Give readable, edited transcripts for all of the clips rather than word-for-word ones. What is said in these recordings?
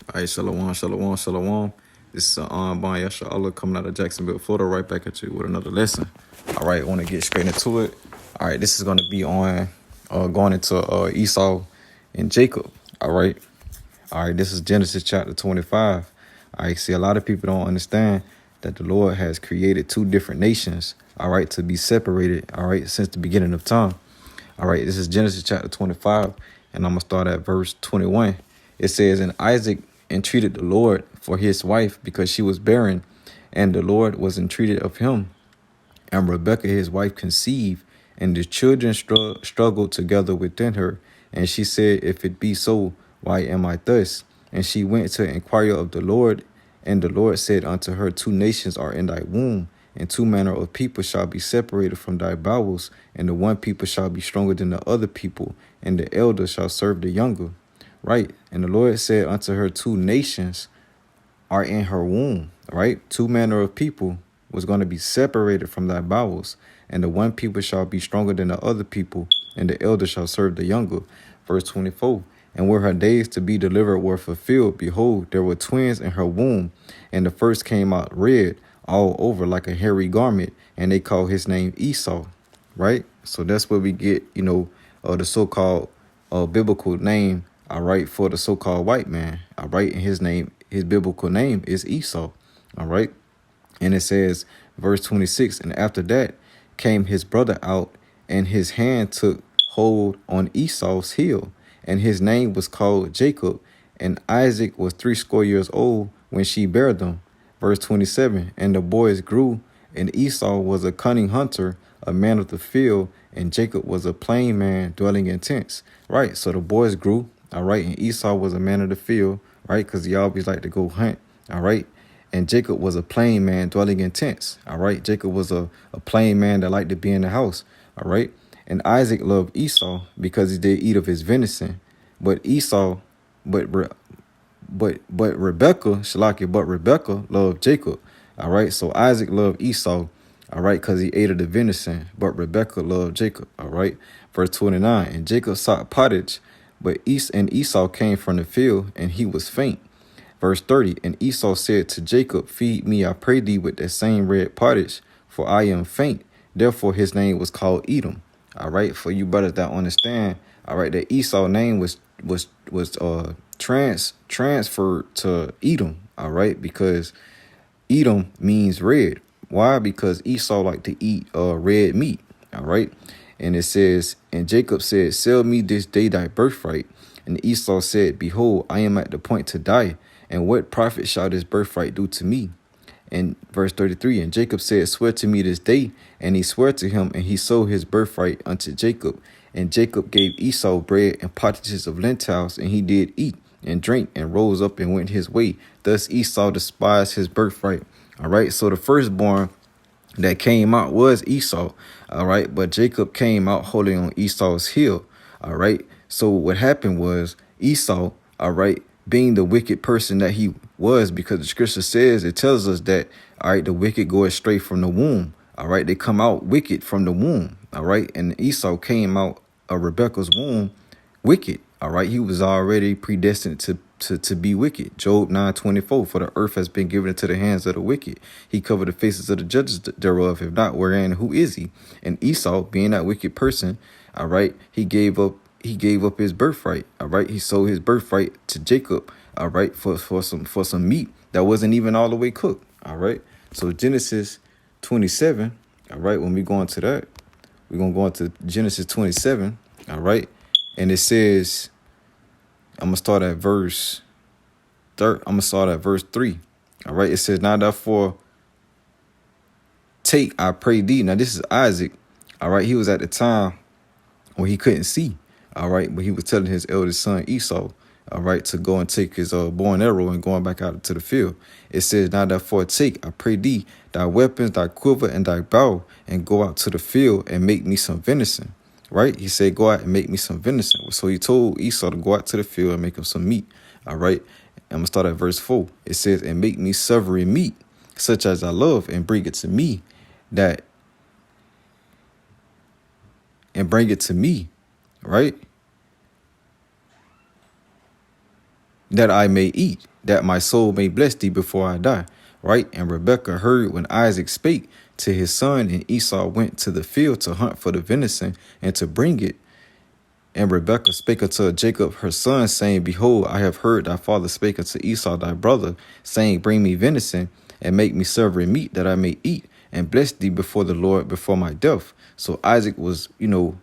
All right, shalom, shalom, shalom. This is Bon Yasha Allah coming out of Jacksonville, Florida, right back at you with another lesson. All right, I want to get straight into it. All right, this is going to be on going into Esau and Jacob. All right, this is Genesis chapter 25. All right, see, a lot of people don't understand that the Lord has created two different nations, all right, to be separated, all right, since the beginning of time. All right, this is Genesis chapter 25, and I'm going to start at verse 21. It says, "And Isaac entreated the Lord for his wife because she was barren, and the Lord was entreated of him. And Rebekah his wife conceived, and the children struggled together within her. And she said, If it be so, why am I thus? And she went to inquire of the Lord. And the Lord said unto her, Two nations are in thy womb, and two manner of people shall be separated from thy bowels, and the one people shall be stronger than the other people, and the elder shall serve the younger." Right. And the Lord said unto her, Two nations are in her womb, right? Two manner of people was going to be separated from thy bowels, and the one people shall be stronger than the other people, and the elder shall serve the younger. Verse 24, "And where her days to be delivered were fulfilled, behold, there were twins in her womb, and the first came out red all over like a hairy garment, and they call his name Esau." Right? So that's where we get, the so-called biblical name, all right, for the so-called white man, all right, and his biblical name is Esau, all right. And it says, verse 26, "And after that came his brother out, and his hand took hold on Esau's heel, and his name was called Jacob. And Isaac was 80 years old when she bare them." Verse 27, "And the boys grew, and Esau was a cunning hunter, a man of the field, and Jacob was a plain man dwelling in tents." Right, so the boys grew, all right, and Esau was a man of the field, right, because he always liked to go hunt, all right. And Jacob was a plain man dwelling in tents. All right. Jacob was a plain man that liked to be in the house. All right. And Isaac loved Esau because he did eat of his venison. But Esau, but Rebecca, Shalakia, but Rebecca loved Jacob. All right. So Isaac loved Esau. All right. Because he ate of the venison. But Rebecca loved Jacob. All right. Verse 29. "And Jacob sought pottage, but Esau came from the field, and he was faint." Verse 30, "And Esau said to Jacob, Feed me, I pray thee, with that same red pottage, for I am faint." Therefore his name was called Edom. All right, for you brothers that understand, all right, that Esau name was transferred to Edom, all right, because Edom means red. Why? Because Esau liked to eat red meat, all right. And it says, "And Jacob said, Sell me this day thy birthright. And Esau said, Behold, I am at the point to die, and what profit shall this birthright do to me?" And verse 33, "And Jacob said, Swear to me this day. And he swore to him, and he sold his birthright unto Jacob. And Jacob gave Esau bread and pottages of lentils, and he did eat and drink, and rose up and went his way. Thus Esau despised his birthright." All right, so the firstborn that came out was Esau, all right, but Jacob came out holding on Esau's heel, all right. So what happened was Esau, all right, being the wicked person that he was, because the scripture says, it tells us that, all right, the wicked go astray from the womb, all right, they come out wicked from the womb, all right, and Esau came out of Rebekah's womb wicked, all right. He was already predestined to be wicked. Job 9:24, "For the earth has been given into the hands of the wicked. He covered the faces of the judges thereof. If not, wherein who is he?" And Esau, being that wicked person, all right, he gave up his birthright. All right. He sold his birthright to Jacob, all right, for some meat that wasn't even all the way cooked. All right. So Genesis 27, all right, when we go into that, we're gonna go into Genesis 27, all right, and it says, I'm gonna start at verse 3. All right. It says, "Now therefore take, I pray thee." Now this is Isaac. All right. He was at the time when he couldn't see. All right. But he was telling his eldest son Esau, all right, to go and take his bow and arrow and going back out into the field. It says, "Now therefore take, I pray thee, thy weapons, thy quiver, and thy bow, and go out to the field and make me some venison." Right? He said, "Go out and make me some venison." So he told Esau to go out to the field and make him some meat. All right. I'm going to start at verse 4. It says, "And make me savory meat, such as I love, and bring it to me, right? that I may eat, that my soul may bless thee before I die. Right? And Rebekah heard when Isaac spake to his son, and Esau went to the field to hunt for the venison and to bring it. And Rebekah spake unto Jacob her son, saying, Behold, I have heard thy father spake unto Esau thy brother, saying, Bring me venison, and make me savory meat, that I may eat, and bless thee before the Lord before my death. So Isaac was,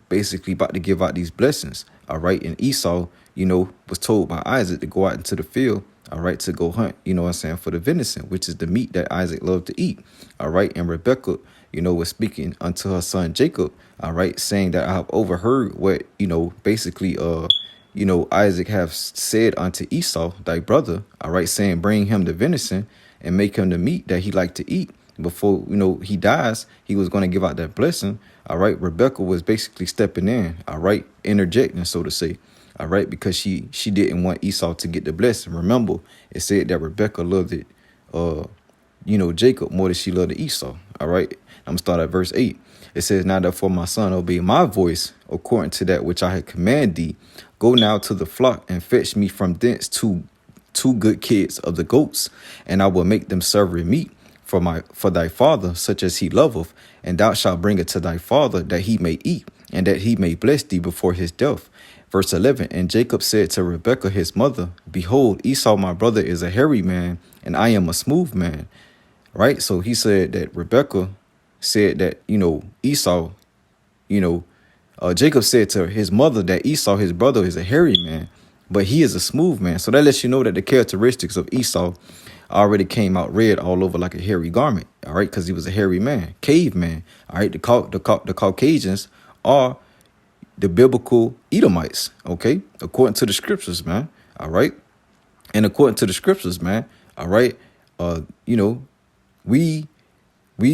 basically about to give out these blessings. All right. And Esau, was told by Isaac to go out into the field, all right, to go hunt, for the venison, which is the meat that Isaac loved to eat. All right. And Rebekah, was speaking unto her son Jacob, all right, saying that I have overheard what, basically, Isaac have said unto Esau, thy brother, all right, saying, bring him the venison and make him the meat that he like to eat. Before, he dies, he was going to give out that blessing. All right. Rebekah was basically stepping in, all right, interjecting, so to say. All right. Because she didn't want Esau to get the blessing. Remember, it said that Rebekah loved it, Jacob more than she loved Esau. All right. I'm going to start at verse 8. It says, Now therefore, my son, obey my voice according to that which I had commanded thee. Go now to the flock and fetch me from thence two good kids of the goats, and I will make them savory meat for thy father, such as he loveth, and thou shalt bring it to thy father, that he may eat, and that he may bless thee before his death. Verse 11, And Jacob said to Rebekah his mother, Behold, Esau my brother is a hairy man, and I am a smooth man. Right? So he said that Rebekah said that, Esau, Jacob said to his mother that Esau, his brother, is a hairy man, but he is a smooth man. So that lets you know that the characteristics of Esau already came out red all over like a hairy garment. All right. Because he was a hairy man, caveman. All right. The Caucasians are the biblical Edomites. OK, according to the scriptures, man. All right. And according to the scriptures, man. All right. We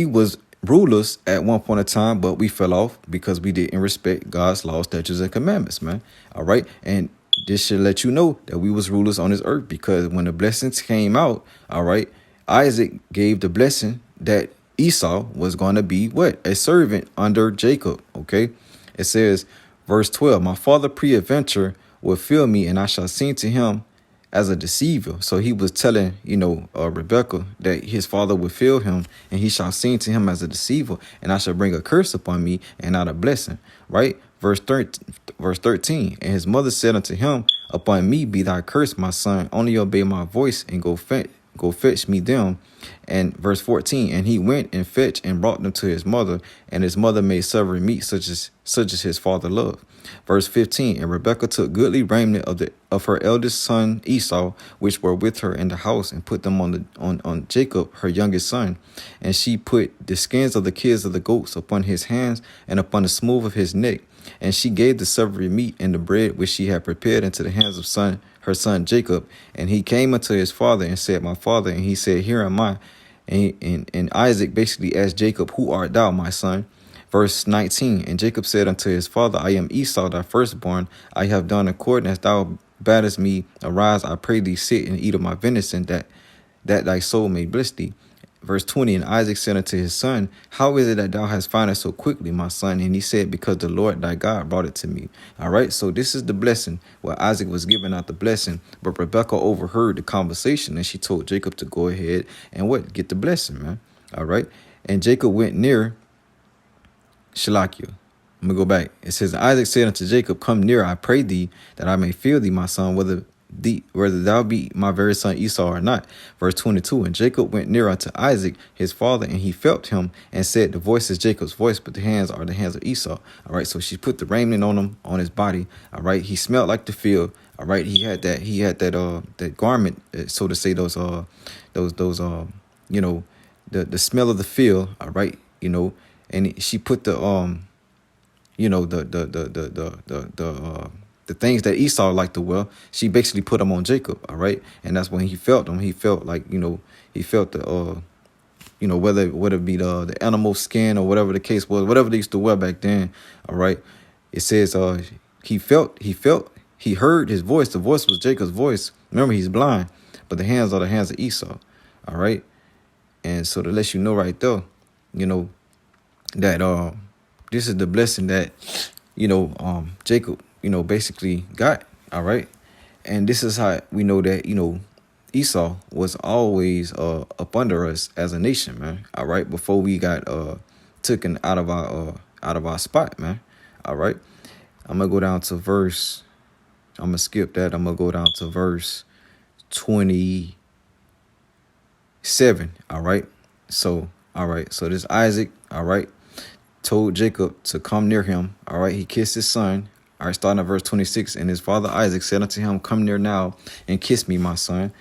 was rulers at one point in time, but we fell off because we didn't respect God's laws, statutes, and commandments, man. All right. And this should let you know that we was rulers on this earth, because when the blessings came out, all right, Isaac gave the blessing that Esau was going to be what? A servant under Jacob. Okay. It says, verse 12, My father peradventure will fill me, and I shall sing to him as a deceiver. So he was telling, Rebekah that his father would fill him, and he shall sing to him as a deceiver, and I shall bring a curse upon me and not a blessing. Right? Verse 13, And his mother said unto him, Upon me be thy curse, my son. Only obey my voice and go fetch me them. And verse 14, And he went and fetched and brought them to his mother, and his mother made savory meat such as his father loved. Verse 15, And Rebekah took goodly raiment of her eldest son Esau, which were with her in the house, and put them on Jacob, her youngest son. And she put the skins of the kids of the goats upon his hands and upon the smooth of his neck. And she gave the savory meat and the bread which she had prepared into the hands of her son Jacob. And he came unto his father and said, My father. And he said, Here am I. And Isaac basically asked Jacob, Who art thou, my son? Verse 19, And Jacob said unto his father, I am Esau, thy firstborn. I have done according as thou badest me. Arise, I pray thee, sit and eat of my venison, that thy soul may bless thee. Verse 20, And Isaac said unto his son, How is it that thou hast found it so quickly, my son? And he said, Because the Lord thy God brought it to me. All right, so this is the blessing where Isaac was giving out the blessing, but Rebekah overheard the conversation, and she told Jacob to go ahead and get the blessing, man. All right, and Jacob went near Shalakia. I'm going to go back. It says, Isaac said unto Jacob, Come near, I pray thee, that I may feel thee, my son, whether thou be my very son Esau or not. Verse 22, And Jacob went near unto Isaac, his father, and he felt him, and said, The voice is Jacob's voice, but the hands are the hands of Esau. All right, so she put the raiment on him, on his body. All right, he smelled like the field. All right, he had that garment, so to say, the smell of the field. All right, and she put the things that Esau liked to wear. She basically put them on Jacob. All right, and that's when he felt them. He felt like he felt the whether it be the animal skin or whatever the case was, whatever they used to wear back then. All right, it says he heard his voice. The voice was Jacob's voice. Remember, he's blind, but the hands are the hands of Esau. All right, and so to let you know right there, that this is the blessing that Jacob basically got. All right, And this is how we know that, Esau was always up under us as a nation, man. All right, before we got taken out of our spot, man. All right. I'm gonna go down to verse. I'm gonna skip that. I'm gonna go down to verse 27. All right. So, all right. So this Isaac, all right, told Jacob to come near him. All right. He kissed his son. All right. Starting at verse 26. And his father Isaac said unto him, come near now and kiss me, my son.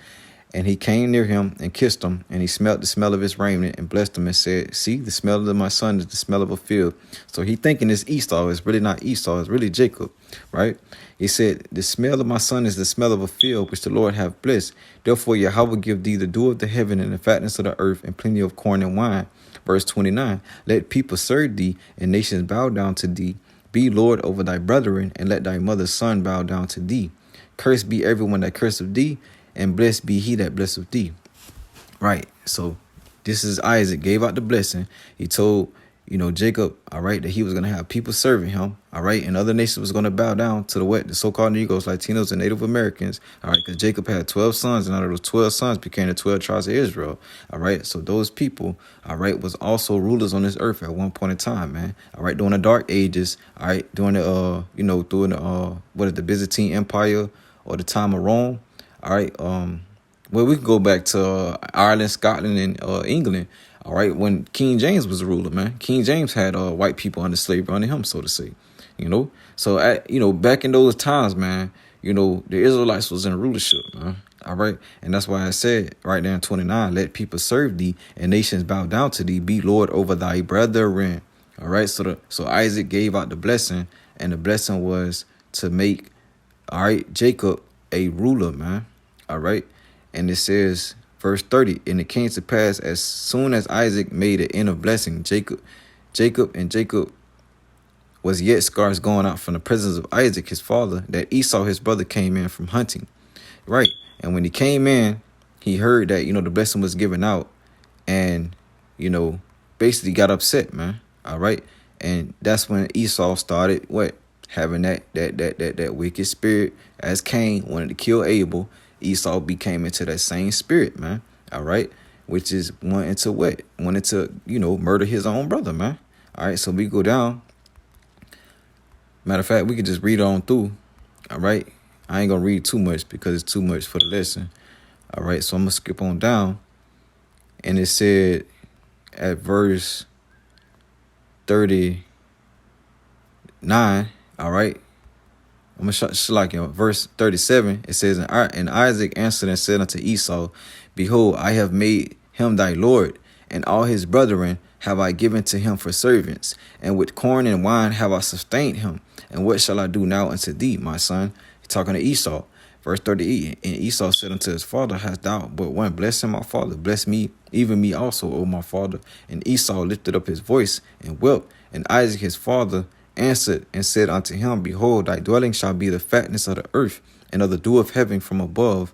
And he came near him and kissed him, and he smelt the smell of his raiment and blessed him and said, see, the smell of my son is the smell of a field. So he thinking it's Esau. It's really not Esau. It's really Jacob, right? He said, the smell of my son is the smell of a field which the Lord hath blessed. Therefore Yahweh give thee the dew of the heaven and the fatness of the earth and plenty of corn and wine. Verse 29, let people serve thee and nations bow down to thee. Be Lord over thy brethren, and let thy mother's son bow down to thee. Cursed be everyone that curseth thee, and blessed be he that blesseth thee. Right. So this is Isaac gave out the blessing. He told, Jacob, all right, that he was going to have people serving him. All right. And other nations was going to bow down to the so-called Negroes, Latinos, and Native Americans. All right. Because Jacob had 12 sons, and out of those 12 sons became the 12 tribes of Israel. All right. So those people, all right, was also rulers on this earth at one point in time, man. All right. During the Dark Ages. All right. During the, during the Byzantine Empire or the time of Rome. All right. Well, we can go back to Ireland, Scotland, and England. All right. When King James was the ruler, man, King James had white people under slavery under him, so to say. So back in those times, man, the Israelites was in rulership, man. All right. And that's why I said right there in 29, let people serve thee and nations bow down to thee. Be Lord over thy brethren. All right. So Isaac gave out the blessing, and the blessing was to make, all right, Jacob a ruler, man. All right. And it says, verse 30, and it came to pass as soon as Isaac made an end of blessing Jacob was yet scarce going out from the presence of Isaac, his father, that Esau, his brother, came in from hunting. Right. And when he came in, he heard that, the blessing was given out, and, basically got upset, man. All right. And that's when Esau started having that wicked spirit. As Cain wanted to kill Abel, Esau became into that same spirit, man. All right. Which is wanting to murder his own brother, man. All right. So we go down. Matter of fact, we could just read on through. All right. I ain't going to read too much because it's too much for the lesson. All right. So I'm going to skip on down. And it said at verse 39. All right. I'm going to verse 37. It says, and Isaac answered and said unto Esau, behold, I have made him thy Lord, and all his brethren have I given to him for servants, and with corn and wine have I sustained him. And what shall I do now unto thee, my son? He's talking to Esau. Verse 38, and Esau said unto his father, hast thou but one blessing, my father? Bless me, even me also, O my father. And Esau lifted up his voice and wept. And Isaac his father answered and said unto him, behold, thy dwelling shall be the fatness of the earth, and of the dew of heaven from above.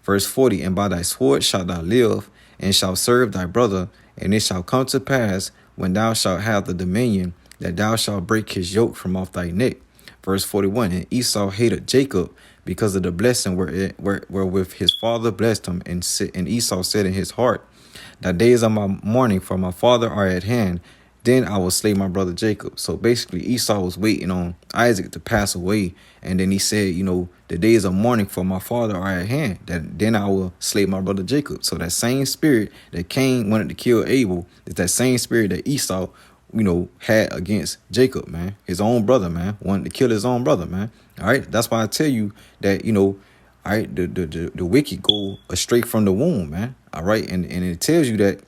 Verse 40, and by thy sword shalt thou live, and shalt serve thy brother. And it shall come to pass, when thou shalt have the dominion, that thou shalt break his yoke from off thy neck. Verse 41, and Esau hated Jacob because of the blessing wherewith his father blessed him. And Esau said in his heart, the days of my mourning for my father are at hand. Then I will slay my brother Jacob. So basically, Esau was waiting on Isaac to pass away. And then he said, the days of mourning for my father are at hand. Then I will slay my brother Jacob. So that same spirit that Cain wanted to kill Abel is that same spirit that Esau, had against Jacob, man. His own brother, man. Wanted to kill his own brother, man. All right. That's why I tell you that, all right, the wicked go astray from the womb, man. All right. And it tells you that,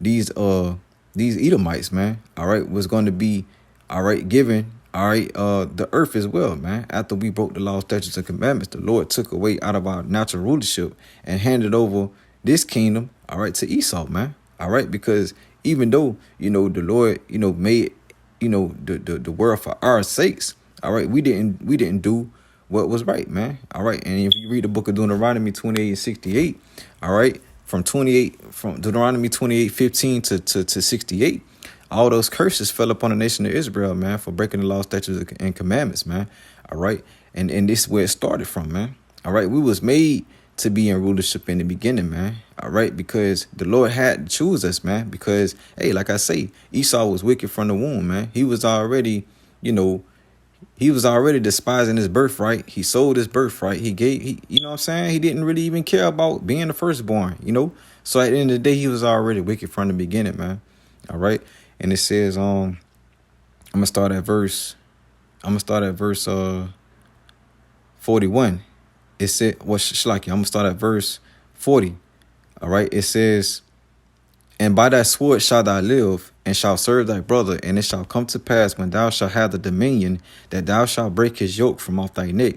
these Edomites, man, all right, was going to be, all right, given, all right, the earth as well, man. After we broke the law, statutes, and commandments, the Lord took away out of our natural rulership and handed over this kingdom, all right, to Esau, man. All right, because even though, the Lord, made, the world for our sakes, all right, we didn't do what was right, man. All right. And if you read the book of Deuteronomy 28:68, all right, from Deuteronomy 28:15 to 68, all those curses fell upon the nation of Israel, man, for breaking the law, statutes, and commandments, man. All right. And this is where it started from, man. All right, we was made to be in rulership in the beginning, man. All right, because the Lord had to choose us, man. Because, hey, like I say, Esau was wicked from the womb, man. He was already, he was already despising his birthright. He sold his birthright. You know what I'm saying? He didn't really even care about being the firstborn, So at the end of the day, he was already wicked from the beginning, man. All right. And it says, I'm gonna start at verse 41. It said, Shlaki, I'm gonna start at verse 40. All right. It says, and by that sword shalt thou live, and shalt serve thy brother, and it shall come to pass when thou shalt have the dominion, that thou shalt break his yoke from off thy neck.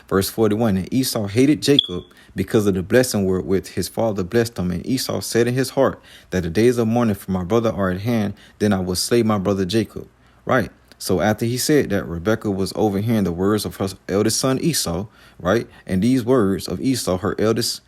Verse 41, and Esau hated Jacob because of the blessing wherewith his father blessed him. And Esau said in his heart that the days of mourning for my brother are at hand, then I will slay my brother Jacob. Right. So after he said that, Rebekah was overhearing the words of her eldest son Esau, right? And these words of Esau, her eldest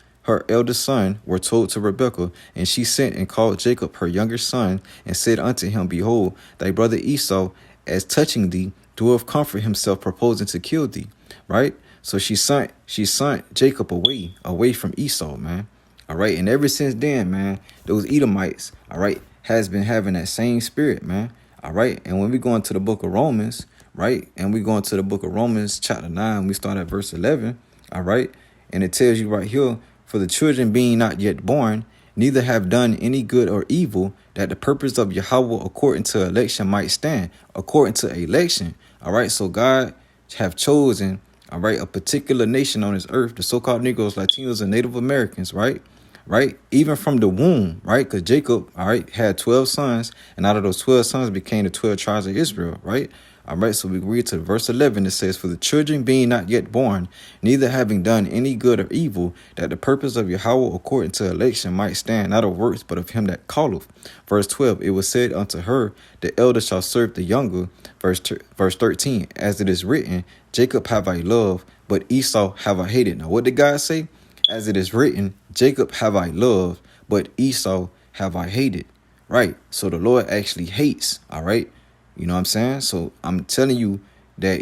son, were told to Rebekah, and she sent and called Jacob her younger son, and said unto him, behold, thy brother Esau, as touching thee, doeth comfort himself, proposing to kill thee. Right? So she sent Jacob away from Esau, man. All right. And ever since then, man, those Edomites, all right, has been having that same spirit, man. All right. And when we go into the book of Romans, right, and we go into the book of Romans chapter 9, we start at verse 11. All right. And it tells you right here, for the children being not yet born, neither have done any good or evil, that the purpose of Yahweh according to election might stand. According to election. All right. So God have chosen, all right, a particular nation on this earth, the so-called Negroes, Latinos, and Native Americans, right? Right? Even from the womb, right? Because Jacob, all right, had 12 sons, and out of those 12 sons became the 12 tribes of Israel, right? All right, so we read to verse 11. It says, for the children being not yet born, neither having done any good or evil, that the purpose of Yahweh according to election might stand, not of works, but of him that calleth. Verse 12, it was said unto her, the elder shall serve the younger. Verse 13, as it is written, Jacob have I loved, but Esau have I hated. Now, what did God say? As it is written, Jacob have I loved, but Esau have I hated. Right. So the Lord actually hates. All right. You know what I'm saying? So I'm telling you that,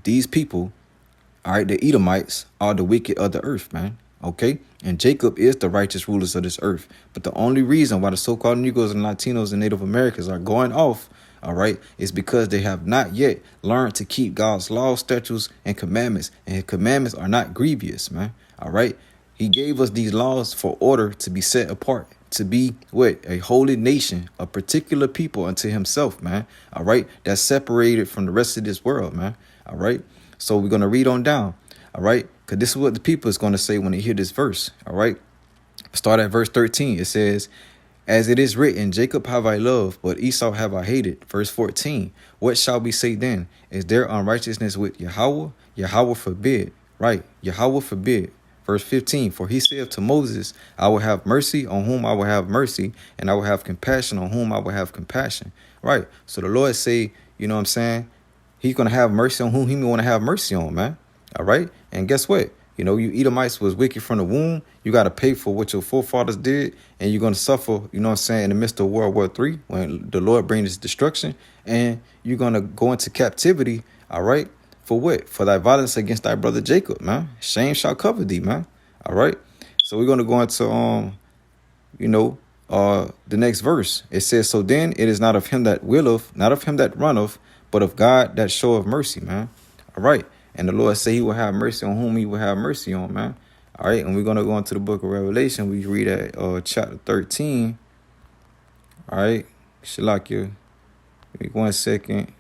these people, all right, the Edomites are the wicked of the earth, man. OK, and Jacob is the righteous rulers of this earth. But the only reason why the so-called Negroes and Latinos and Native Americans are going off, all right, is because they have not yet learned to keep God's laws, statutes, and commandments. And his commandments are not grievous, man. All right. He gave us these laws for order to be set apart, to be a holy nation, a particular people unto himself, man. All right. That's separated from the rest of this world, man. All right. So we're going to read on down. All right. Because this is what the people is going to say when they hear this verse. All right. Start at verse 13. It says, as it is written, Jacob have I loved, but Esau have I hated. Verse 14. What shall we say then? Is there unrighteousness with Yahweh? Yahweh forbid. Right. Yahweh forbid. Verse 15, for he saith to Moses, I will have mercy on whom I will have mercy, and I will have compassion on whom I will have compassion. Right. So the Lord say, you know what I'm saying? He's going to have mercy on whom he want to have mercy on, man. All right. And guess what? You Edomites was wicked from the womb. You got to pay for what your forefathers did. And you're going to suffer, you know what I'm saying, in the midst of World War III when the Lord brings his destruction. And you're going to go into captivity. All right. For what? For thy violence against thy brother Jacob, man. Shame shall cover thee, man. All right. So we're going to go into, the next verse. It says, so then it is not of him that willeth, not of him that runneth, but of God that showeth mercy, man. All right. And the Lord say he will have mercy on whom he will have mercy on, man. All right. And we're going to go into the book of Revelation. We read at chapter 13. All right. Shalakia. Give me 1 second.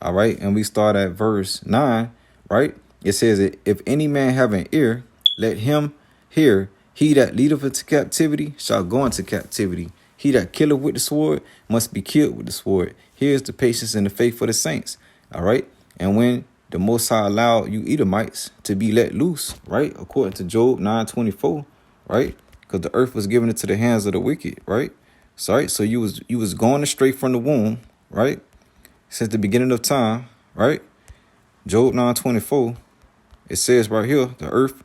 All right. And we start at verse 9. Right. It says, if any man have an ear, let him hear. He that leadeth into captivity shall go into captivity. He that killeth with the sword must be killed with the sword. Here is the patience and the faith of the saints. All right. And when the Most High allowed you Edomites to be let loose, right, according to Job 9:24, right, because the earth was given into the hands of the wicked, right. So you was going astray from the womb, right, since the beginning of time, right. Job 9:24, it says right here, the earth,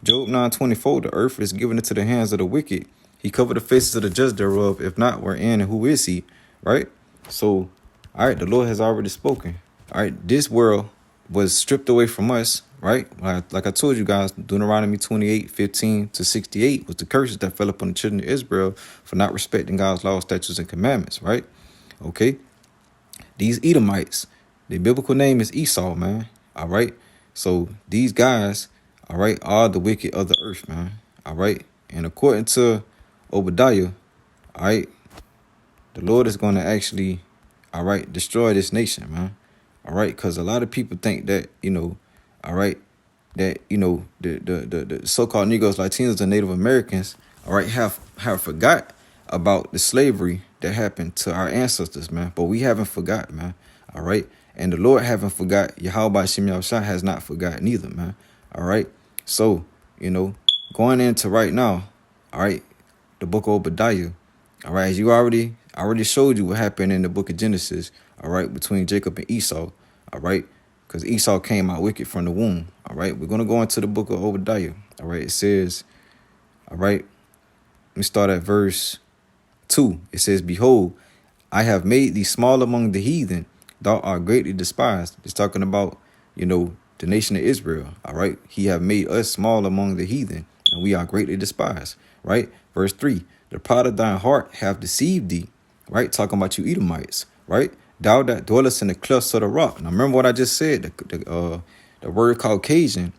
Job 9:24, the earth is given into the hands of the wicked. He covered the faces of the just thereof. If not, wherein and who is he? Right. So, all right, the Lord has already spoken. All right, this world, was stripped away from us, right? Like I told you guys, Deuteronomy 28:15-68 was the curses that fell upon the children of Israel for not respecting God's laws, statutes, and commandments, right? Okay. These Edomites, their biblical name is Esau, man. All right. So these guys, all right, are the wicked of the earth, man. All right. And according to Obadiah, all right, the Lord is going to actually, all right, destroy this nation, man. All right. Because a lot of people think that, all right, that, the so-called Negroes, Latinos, and Native Americans, all right, have forgot about the slavery that happened to our ancestors, man. But we haven't forgot, man. All right. And the Lord haven't forgot. Yahweh Shem Yahushua has not forgotten either, man. All right. So, going into right now, all right, the book of Obadiah, all right, as you already showed you what happened in the book of Genesis, all right, between Jacob and Esau, all right, because Esau came out wicked from the womb, all right. We're going to go into the book of Obadiah, all right. It says, all right, let me start at verse 2. It says, behold, I have made thee small among the heathen, thou art greatly despised. It's talking about, the nation of Israel, all right. He have made us small among the heathen, and we are greatly despised, right. Verse 3, the pride of thine heart have deceived thee, right. Talking about you Edomites, right. Thou that dwellest in the clefts of the rock. Now remember what I just said, the word Caucasian,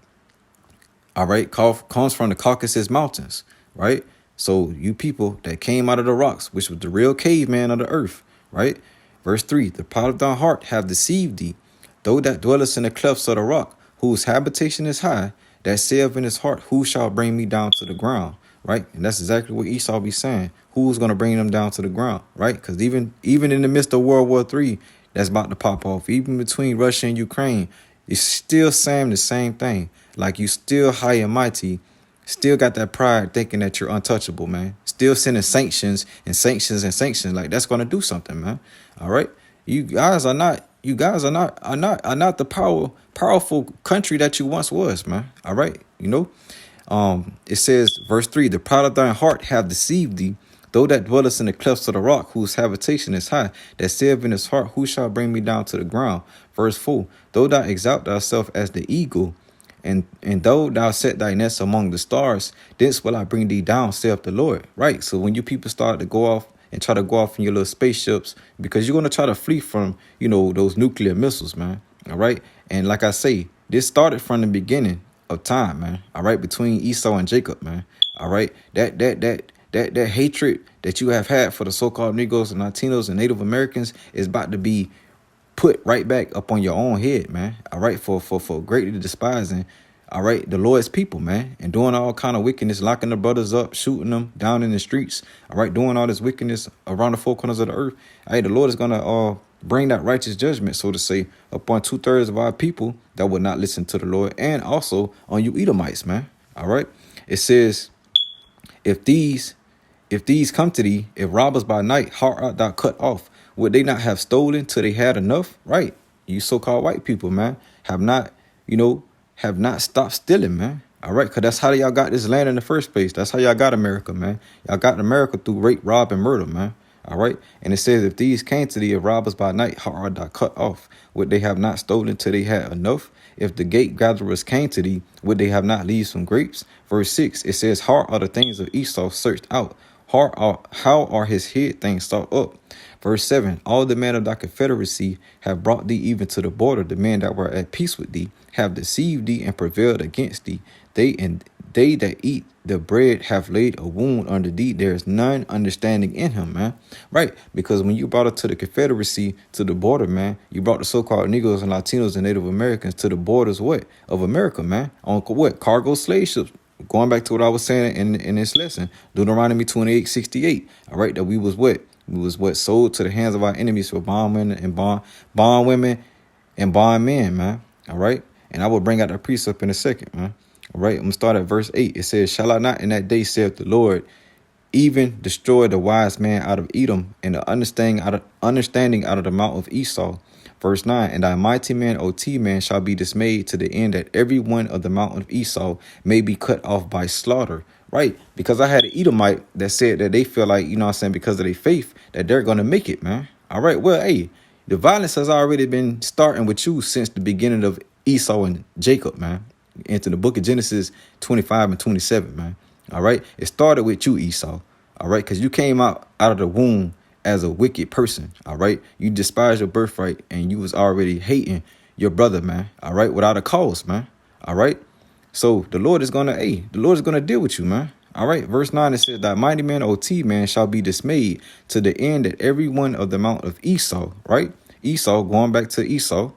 all right, comes from the Caucasus Mountains, right. So you people that came out of the rocks, which was the real caveman of the earth, right. Verse 3, the pride of thy heart have deceived thee, though that dwellest in the clefts of the rock, whose habitation is high, that saith in his heart, who shall bring me down to the ground, right. And that's exactly what Esau be saying. Who's going to bring them down to the ground, right? Because even in the midst of World War III, that's about to pop off, even between Russia and Ukraine, it's still saying the same thing. Like you still high and mighty, still got that pride thinking that you're untouchable, man. Still sending sanctions and sanctions and sanctions. Like that's going to do something, man. All right. You guys are not the powerful country that you once was, man. All right. It says, verse 3, the pride of thine heart have deceived thee, though that dwellest in the clefts of the rock, whose habitation is high, that saith in his heart, who shall bring me down to the ground? Verse 4, though thou exalt thyself as the eagle, and though thou set thy nest among the stars, thence will I bring thee down, saith the Lord. Right. So when you people start to go off and try to go off in your little spaceships, because you're going to try to flee from, those nuclear missiles, man. All right. And like I say, this started from the beginning of time, man. All right. Between Esau and Jacob, man. All right. That hatred that you have had for the so-called Negroes and Latinos and Native Americans is about to be put right back up on your own head, man. All right, for greatly despising, all right, the Lord's people, man, and doing all kind of wickedness, locking the brothers up, shooting them down in the streets, all right, doing all this wickedness around the four corners of the earth. Hey, the Lord is gonna bring that righteous judgment, so to say, upon 2/3 of our people that would not listen to the Lord, and also on you Edomites, man. All right, it says, if these come to thee, if robbers by night, how art thou cut off? Would they not have stolen till they had enough? Right. You so-called white people, man, have not stopped stealing, man. All right. Because that's how y'all got this land in the first place. That's how y'all got America, man. Y'all got America through rape, rob, and murder, man. All right. And it says, if these came to thee, if robbers by night, how art thou cut off? Would they have not stolen till they had enough? If the gate gatherers came to thee, would they have not leaves from grapes? Verse 6, it says, how are the things of Esau searched out? How are his head things sought up? Verse 7, all the men of thy confederacy have brought thee even to the border. The men that were at peace with thee have deceived thee and prevailed against thee. They that eat the bread have laid a wound under thee. There is none understanding in him, man. Right? Because when you brought it to the confederacy, to the border, man, you brought the so-called Negroes and Latinos and Native Americans to the borders, of America, man. On cargo slave ships. Going back to what I was saying in this lesson, Deuteronomy 28:68. All right, that we was sold to the hands of our enemies for bondwomen and bondmen, man. All right, and I will bring out the precept in a second, man. All right, I'm gonna start at verse 8. It says, "Shall I not in that day, saith the Lord, even destroy the wise man out of Edom and the understanding out of the mount of Esau?" Verse 9, and thy mighty man, O T-man, shall be dismayed to the end that every one of the mountain of Esau may be cut off by slaughter. Right? Because I had an Edomite that said that they feel like, because of their faith, that they're going to make it, man. All right. Well, hey, the violence has already been starting with you since the beginning of Esau and Jacob, man. Into the book of Genesis 25 and 27, man. All right. It started with you, Esau. All right. Because you came out of the womb as a wicked person. All right. You despised your birthright and you was already hating your brother, man. All right. Without a cause, man. All right. So the Lord is gonna deal with you, man. All right, verse 9, it says that mighty man, OT man, shall be dismayed to the end that every one of the mount of Esau, right? Esau, going back to Esau,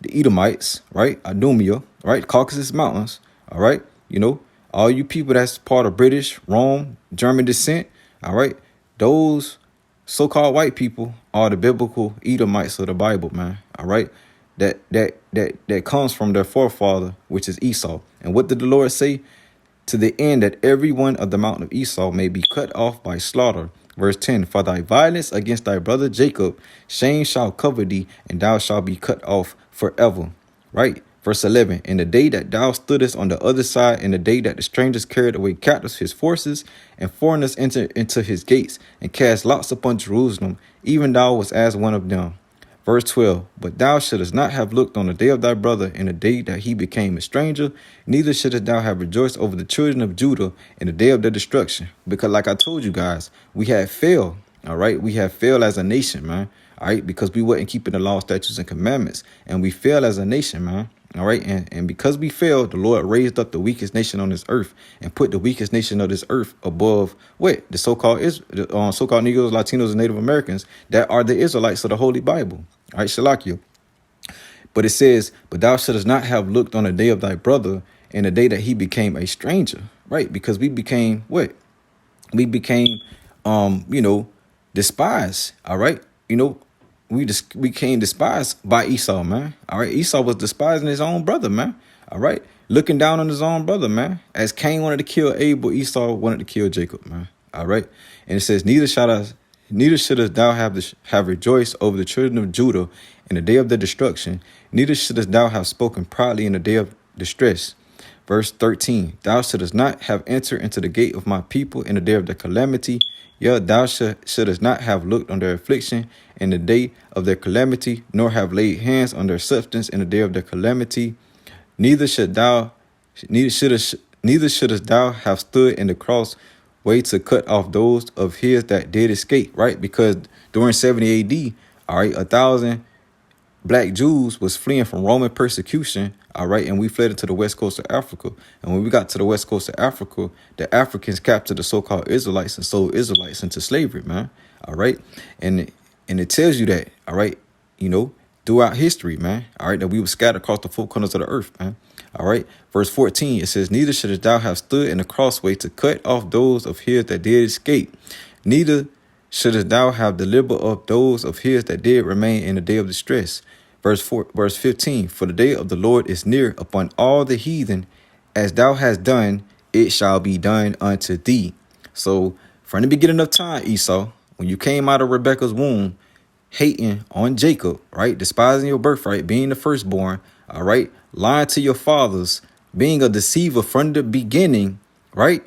the Edomites, right? Idumea, right? Caucasus Mountains, all right? You know, all you people that's part of British, Rome, German descent, all right? Those so-called white people are the biblical Edomites of the Bible, man, all right? That comes from their forefather, which is Esau. And what did the Lord say? To the end that every one of the mountain of Esau may be cut off by slaughter. Verse 10, for thy violence against thy brother Jacob, shame shall cover thee, and thou shalt be cut off forever. Right? Verse 11, in the day that thou stoodest on the other side, in the day that the strangers carried away captives his forces, and foreigners entered into his gates, and cast lots upon Jerusalem, even thou was as one of them. Verse 12, but thou shouldest not have looked on the day of thy brother in the day that he became a stranger, neither shouldest thou have rejoiced over the children of Judah in the day of their destruction. Because like I told you guys, we had failed, all right? We have failed as a nation, man, all right? Because we weren't keeping the law, statutes, and commandments, and we failed as a nation, man. All right. And because we failed, the Lord raised up the weakest nation on this earth and put the weakest nation of this earth above what? The so-called so-called Negroes, Latinos, and Native Americans that are the Israelites of the Holy Bible. All right. Shalakia. But it says, but thou shouldest not have looked on the day of thy brother in the day that he became a stranger. Right. Because we became what? We became, despised. All right. We became despised by Esau, man. All right. Esau was despising his own brother, man. All right. Looking down on his own brother, man. As Cain wanted to kill Abel, Esau wanted to kill Jacob, man. All right. And it says, neither shouldest thou have rejoiced over the children of Judah in the day of their destruction. Neither shouldest thou have spoken proudly in the day of distress. Verse 13, thou shouldest not have entered into the gate of my people in the day of their calamity. Yea, thou shouldest not have looked on their affliction in the day of their calamity, nor have laid hands on their substance in the day of their calamity. Neither shouldest thou have stood in the cross way to cut off those of his that did escape, right? Because during 70 AD, all right, 1,000 Black Jews was fleeing from Roman persecution, all right, and we fled into the west coast of Africa. And when we got to the west coast of Africa, the Africans captured the so-called Israelites and sold Israelites into slavery, man, all right? And it tells you that, all right, throughout history, man, all right, that we were scattered across the four corners of the earth, man, all right? Verse 14, it says, neither shouldest thou have stood in the crossway to cut off those of his that did escape, neither shouldest thou have delivered up those of his that did remain in the day of distress. Verse 15, for the day of the Lord is near upon all the heathen, as thou hast done, it shall be done unto thee. So from the beginning of time, Esau, when you came out of Rebekah's womb, hating on Jacob, right? Despising your birthright, being the firstborn, all right? Lying to your fathers, being a deceiver from the beginning, right?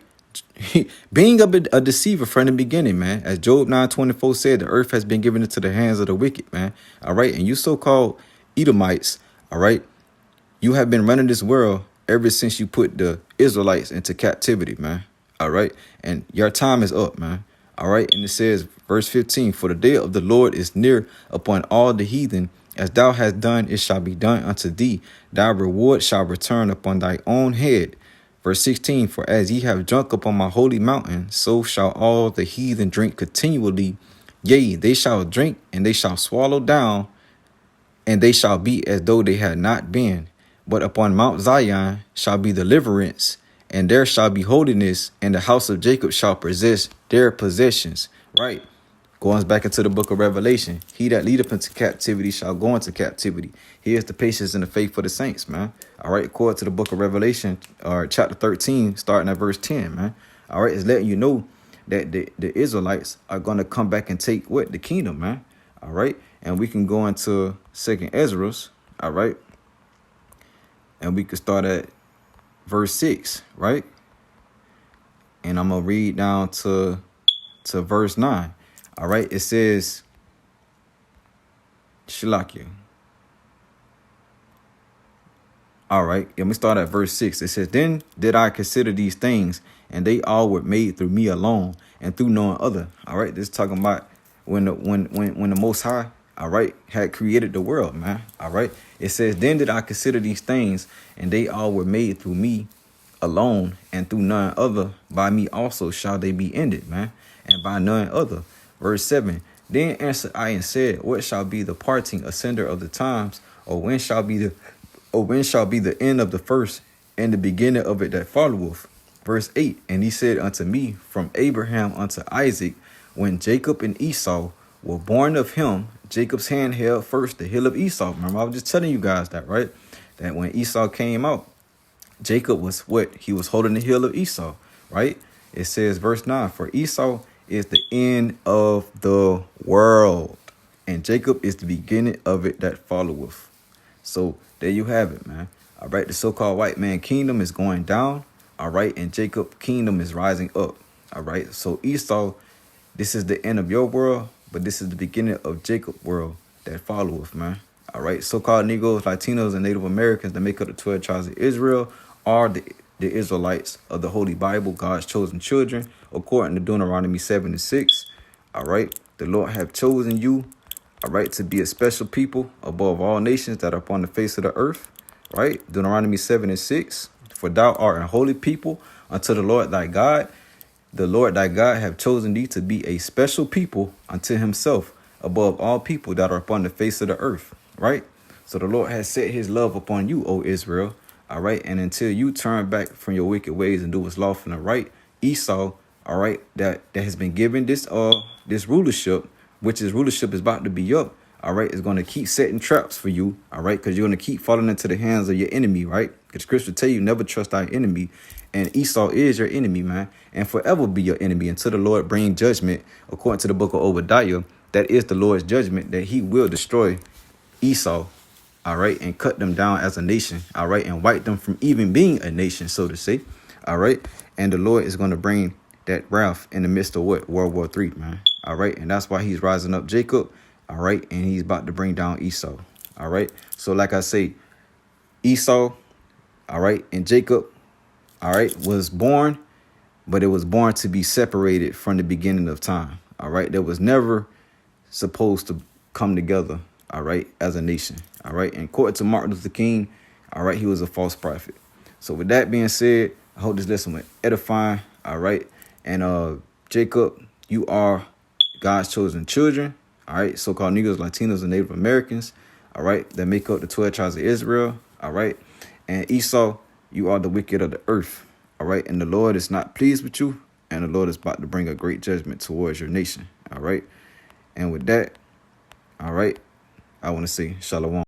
Being a deceiver from the beginning, man. As Job 9:24 said, the earth has been given into the hands of the wicked, man. All right. And you so-called Edomites, all right, you have been running this world ever since you put the Israelites into captivity, man. All right. And your time is up, man. All right. And it says, verse 15, for the day of the Lord is near upon all the heathen. As thou hast done, it shall be done unto thee. Thy reward shall return upon thy own head. Verse 16, for as ye have drunk upon my holy mountain, so shall all the heathen drink continually. Yea, they shall drink, and they shall swallow down, and they shall be as though they had not been. But upon Mount Zion shall be deliverance, and there shall be holiness, and the house of Jacob shall possess their possessions. Right? Going back into the book of Revelation, he that leadeth into captivity shall go into captivity. Here's the patience and the faith for the saints, man. All right, according to the book of Revelation, chapter 13, starting at verse 10, man. All right, it's letting you know that the Israelites are going to come back and take what? The kingdom, man. All right, and we can go into 2nd Ezra, all right, and we can start at verse 6, right? And I'm going to read down to verse 9. All right, it says, Shalakia. All right, let me start at verse 6. It says, then did I consider these things, and they all were made through me alone, and through none other. All right, this is talking about when the Most High, all right, had created the world, man. All right, it says, then did I consider these things, and they all were made through me alone, and through none other. By me also shall they be ended, man, and by none other. Verse 7. Then answered I and said, what shall be the parting asunder of the times, or when shall be the end of the first, and the beginning of it that followeth? Verse 8. And he said unto me, from Abraham unto Isaac, when Jacob and Esau were born of him, Jacob's hand held first the heel of Esau. Remember, I was just telling you guys that, right? That when Esau came out, Jacob was what? He was holding the heel of Esau, right? It says, verse 9, for Esau is the end of the world, and Jacob is the beginning of it that followeth. So there you have it, man. All right, the so-called white man kingdom is going down, all right, and Jacob kingdom is rising up, all right. So Esau, this is the end of your world, but this is the beginning of Jacob world that followeth, man. All right, so-called Negroes, Latinos, and Native Americans that make up the 12 tribes of Israel are the Israelites of the Holy Bible, God's chosen children, according to Deuteronomy 7:6. All right, the Lord have chosen you, all right, to be a special people above all nations that are upon the face of the earth, right? Deuteronomy 7:6. For thou art a holy people unto the Lord thy God. The Lord thy God have chosen thee to be a special people unto himself above all people that are upon the face of the earth, right? So the Lord has set his love upon you, O Israel, all right? And until you turn back from your wicked ways and do what's lawful and right, Esau, all right, that has been given this rulership, which his rulership is about to be up, all right, is going to keep setting traps for you, all right, because you're going to keep falling into the hands of your enemy, right? Because Scripture tell you never trust thy enemy, and Esau is your enemy, man, and forever be your enemy until the Lord bring judgment, according to the book of Obadiah. That is the Lord's judgment, that he will destroy Esau, all right, and cut them down as a nation, all right, and wipe them from even being a nation, so to say, all right. And the Lord is going to bring that wrath in the midst of what? World War III, man, all right. And that's why he's rising up Jacob, all right, and he's about to bring down Esau, all right. So like I say, Esau, all right, and Jacob, all right, was born, but it was born to be separated from the beginning of time, all right. That was never supposed to come together, all right, as a nation, all right. And according to Martin Luther King, all right, he was a false prophet. So with that being said, I hope this lesson was edifying, all right. And Jacob, you are God's chosen children, all right, so-called Negroes, Latinos, and Native Americans, all right, that make up the 12 tribes of Israel, all right. And Esau, you are the wicked of the earth, all right. And the Lord is not pleased with you, and the Lord is about to bring a great judgment towards your nation, all right. And with that, all right, I want to say shalom.